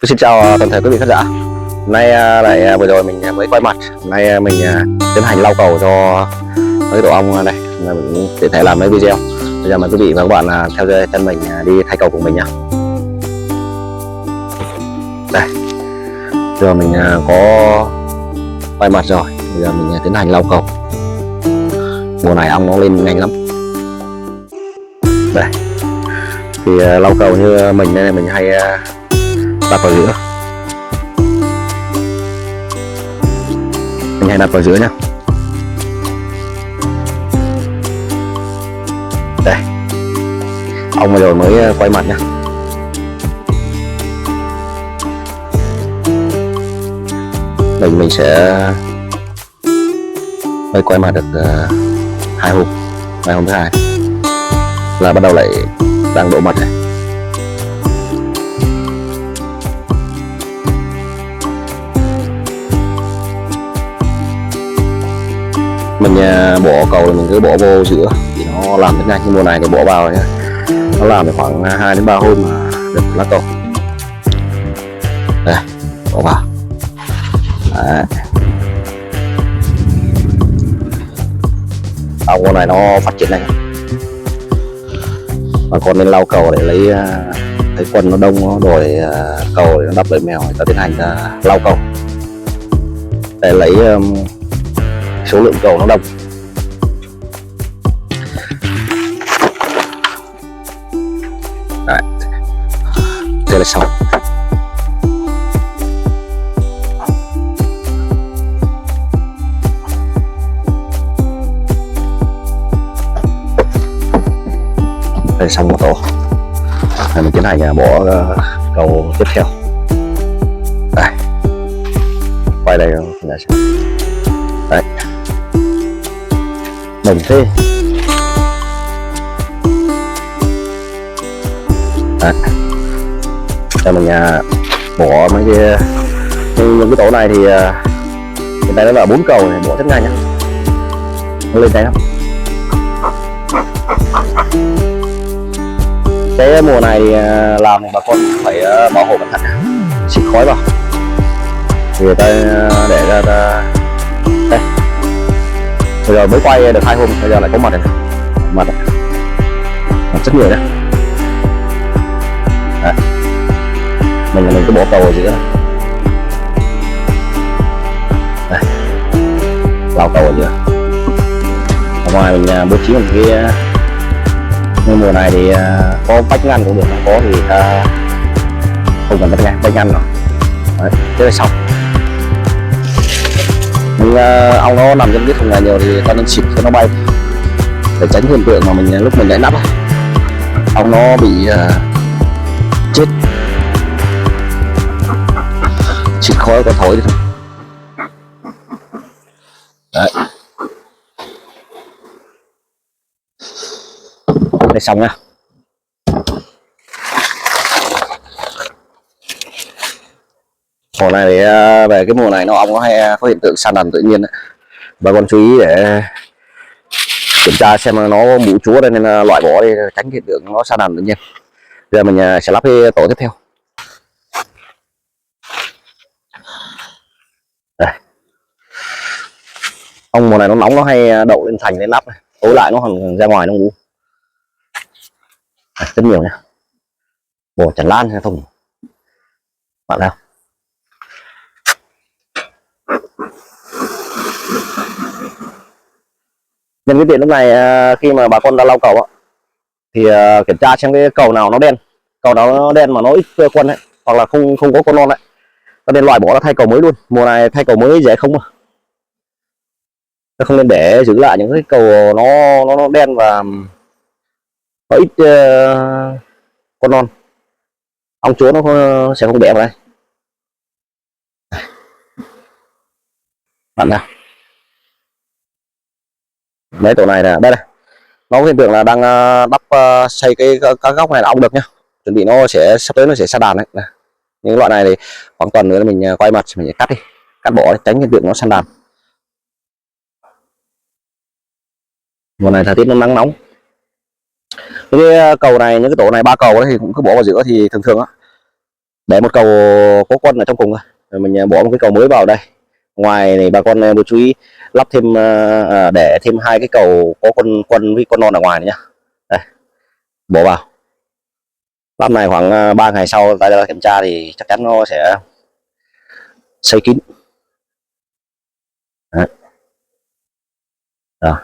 Xin chào toàn thể quý vị khán giả. Hôm nay lại vừa rồi mình mới quay mặt. Hôm nay mình tiến hành lau cầu cho cái tổ ong này. Mình có thể làm mấy video. Bây giờ mời quý vị và các bạn theo chân mình đi thay cầu cùng mình nhé. Đây, giờ mình có quay mặt rồi. Bây giờ mình tiến hành lau cầu. Mùa này ong nó lên nhanh lắm. Đây, thì lau cầu như mình đây, mình hay đặt vào giữa. Mình hay đặt vào giữa nhá. Đây, ong vừa rồi mới quay mặt nhá. Mình sẽ mới quay mặt được 2 hôm, hôm thứ hai là bắt đầu lại đang đổ mật này. Mình bỏ cầu thì mình cứ bỏ vô giữa thì nó làm rất nhanh. Nhưng mùa này thì bỏ vào nhá, nó làm được khoảng 2 đến 3 hôm mà được lá cầu. Đây, bỏ vào. Đấy. Ong con này nó phát triển nhanh, mà con nên lau cầu để lấy thấy quân nó đông rồi cầu để nó đắp lại mèo, người ta tiến hành lau cầu để lấy số lượng cầu nó đông. Đấy, đây là xong. Đây xong một tổ. Này mình tiến hành bỏ cầu tiếp theo. Đây, quay đây là đấy, đồng thế. Đấy, cho mình bỏ mấy cái những cái tổ này thì hiện tại nó là 4 cầu này, bỏ rất nhanh nhá, nó lên nhanh lắm. Cái mùa này làm thì bà con phải bảo hộ cẩn thận, xịt khói vào thì người ta để ra đây. Bây giờ mới quay được 2 hôm, bây giờ lại có mặt này, mặt rất nhiều đấy. Đấy, mình cứ bỏ cầu ở giữa này. Đây, lau cầu ở giữa. Ở ngoài mình bố trí một cái như mùa này thì có vách ngăn cũng được, không có thì ta không cần vách ngăn nữa. Đấy, thế là xong. Nhưng ong nó nằm trong cái thùng này nhiều thì ta nên xịt cho nó bay để tránh hiện tượng mà mình lúc mình đậy nắp ong nó bị chết. Xịt khói có thổi đi thôi. Đấy, đây xong nha. Mùa này thì về cái mùa này nó ong nó hay có hiện tượng san đàn tự nhiên đấy. Bà con chú ý để kiểm tra xem nó mủ chúa đây nên loại bỏ đi, tránh hiện tượng nó san đàn tự nhiên. Giờ mình sẽ lắp cái tổ tiếp theo. Đây, ong mùa này nó nóng, nó hay đậu lên thành lên nắp này, tối lại nó còn ra ngoài nó ngủ. Rất nhiều nhá, bồ tràn lan hay không bạn nào. Nhân cái tiện lúc này khi mà bà con đã lau cầu thì kiểm tra xem cái cầu nào nó đen, cầu nào nó đen mà nó ít quân ấy, hoặc là không có con non đấy, ta nên loại bỏ, nó thay cầu mới luôn. Mùa này thay cầu mới dễ không mà, không nên để giữ lại những cái cầu nó đen và có ít con non, ong chúa nó sẽ không đẻ vào đây bạn nào. Mấy tổ này là đây này, nó có hiện tượng là đang đắp xây các góc này là ong được nhá, chuẩn bị nó sẽ sắp tới nó sẽ sa đàn đấy. Những loại này thì khoảng tuần nữa mình quay mặt mình cắt đi, cắt bỏ tránh hiện tượng nó san đàn. Mùa này thời tiết nó nắng nóng, cái cầu này, những cái tổ này 3 cầu ấy, thì cũng cứ bỏ vào giữa thì thường thường á để một cầu có quân ở trong cùng thôi, rồi mình bỏ một cái cầu mới vào đây. Ngoài này bà con chú ý lắp thêm để thêm hai cái cầu có quân với con non ở ngoài này nhá. Đây, bỏ vào. Lắp này khoảng 3 ngày sau ta ra kiểm tra thì chắc chắn nó sẽ xây kín. Đó. Đó.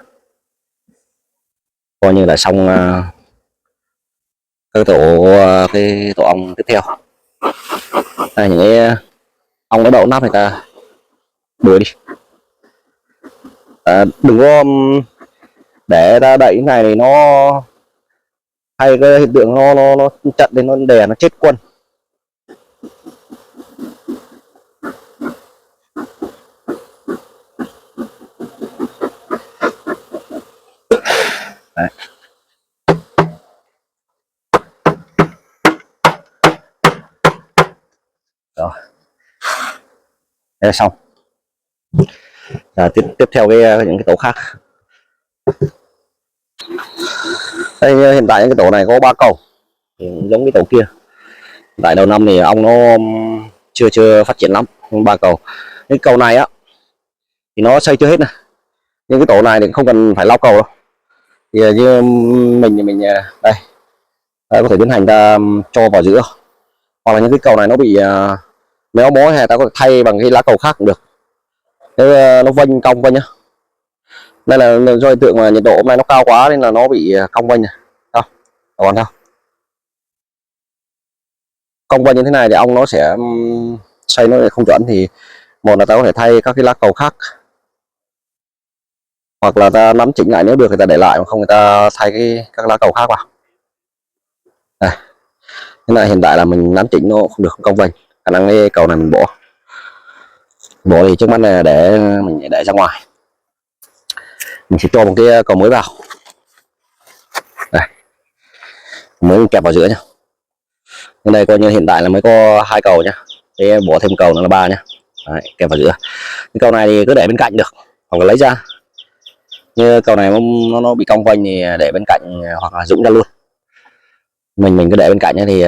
Coi như là xong cái tổ ong tiếp theo. Đây, những cái ong nó đậu nắp này ta đuổi đi. Đừng có để ta đẩy cái này thì nó hay cái hiện tượng nó chặn đến nó đè nó chết quân. Đấy. Rồi. Đây là xong. Tiếp theo những cái tổ khác. Đây, hiện tại những cái tổ này có 3 cầu thì giống cái tổ kia. Tại đầu năm thì ong nó chưa phát triển lắm, 3 cầu. Cái cầu này á thì nó xây chưa hết này, nhưng cái tổ này thì không cần phải lau cầu đâu. Thì như mình đây có thể tiến hành ta cho vào giữa, hoặc là những cái cầu này nó bị méo mó hay ta có thể thay bằng cái lá cầu khác cũng được. Nếu nó vênh cong vênh nhá. Đây là do hiện tượng mà nhiệt độ hôm nay nó cao quá nên là nó bị cong vênh này. Không, còn không. Cong vênh như thế này thì ong nó sẽ xây nó không chuẩn, thì một là ta có thể thay các cái lá cầu khác, hoặc là ta nắn chỉnh lại, nếu được thì ta để lại, mà không người ta thay các lá cầu khác vào. Đây. Thế này hiện tại là mình nắn chỉnh nó không được, không cong vênh, khả năng cái cầu này mình bỏ thì trước mắt này để mình để ra ngoài. Mình sẽ cho một cái cầu mới vào. Đây. Mới kẹp vào giữa nhá. Ở đây coi như hiện tại là mới có 2 cầu nhá. Thế bỏ thêm cầu nữa là 3 nhá. Đấy, kẹp vào giữa. Cái cầu này thì cứ để bên cạnh được, hoặc là lấy ra. Như cầu này nó bị cong vênh thì để bên cạnh hoặc là dũng ra luôn. Mình cứ để bên cạnh thì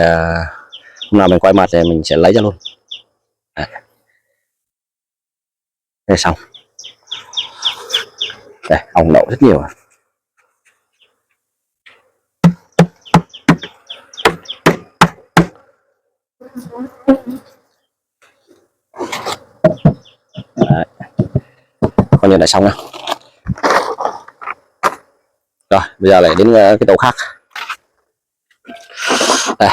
hôm nào mình quay mặt thì mình sẽ lấy ra luôn. Đấy. Đây xong. Đây, ong đậu rất nhiều. Đấy. Coi như đã xong rồi. Rồi, bây giờ lại đến cái tổ khác. Đây.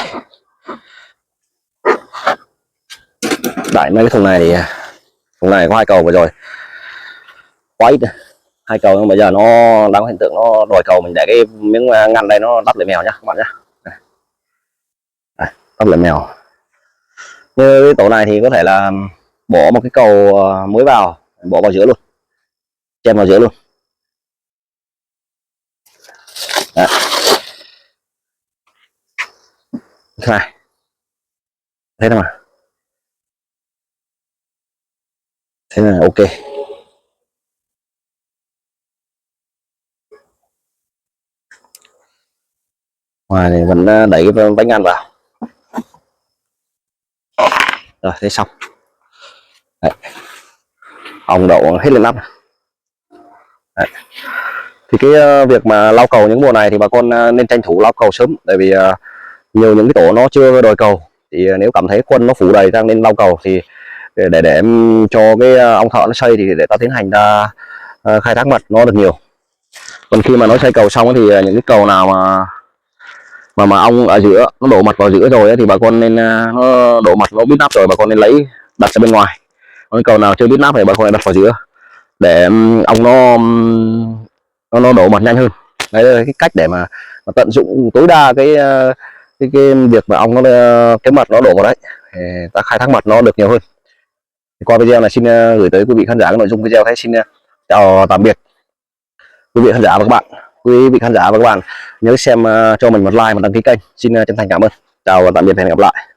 Đại mấy cái thùng này thì thùng này có 2 cầu vừa rồi. Quá ít. 2 cầu nhưng bây giờ nó đang có hiện tượng nó đòi cầu, mình để cái miếng ngăn đây nó đắp lại mèo nhá các bạn nhá. Đây, đắp lại mèo. Như cái tổ này thì có thể là bỏ một cái cầu mới vào, bỏ vào giữa luôn, chen vào giữa luôn. Đấy. Thế này, thế nào mà, thế này ok. Ngoài này vẫn đẩy cái bánh ăn vào. Rồi thế xong. Đấy. Ong đậu hết lên nắp. Đấy. Thì cái việc mà lau cầu những mùa này thì bà con nên tranh thủ lau cầu sớm, tại vì nhiều những cái tổ nó chưa đòi cầu, thì nếu cảm thấy quân nó phủ đầy ra nên lau cầu, thì để cho cái ong thợ nó xây thì để ta tiến hành ta khai thác mật nó được nhiều. Còn khi mà nó xây cầu xong thì những cái cầu nào mà ong ở giữa nó đổ mật vào giữa rồi ấy, thì bà con nên nó đổ mật nó bít nắp rồi bà con nên lấy đặt ra bên ngoài. Còn cầu nào chưa bít nắp thì bà con lại đặt vào giữa để ong nó đổ mật nhanh hơn. Đấy là cái cách để mà tận dụng tối đa cái việc mà ong nó cái mật nó đổ vào đấy, thì ta khai thác mật nó được nhiều hơn. Thì qua video này xin gửi tới quý vị khán giả cái nội dung video. Thế xin chào tạm biệt quý vị khán giả và các bạn. Quý vị khán giả và các bạn nhớ xem cho mình một like và đăng ký kênh. Xin chân thành cảm ơn. Chào và tạm biệt và hẹn gặp lại.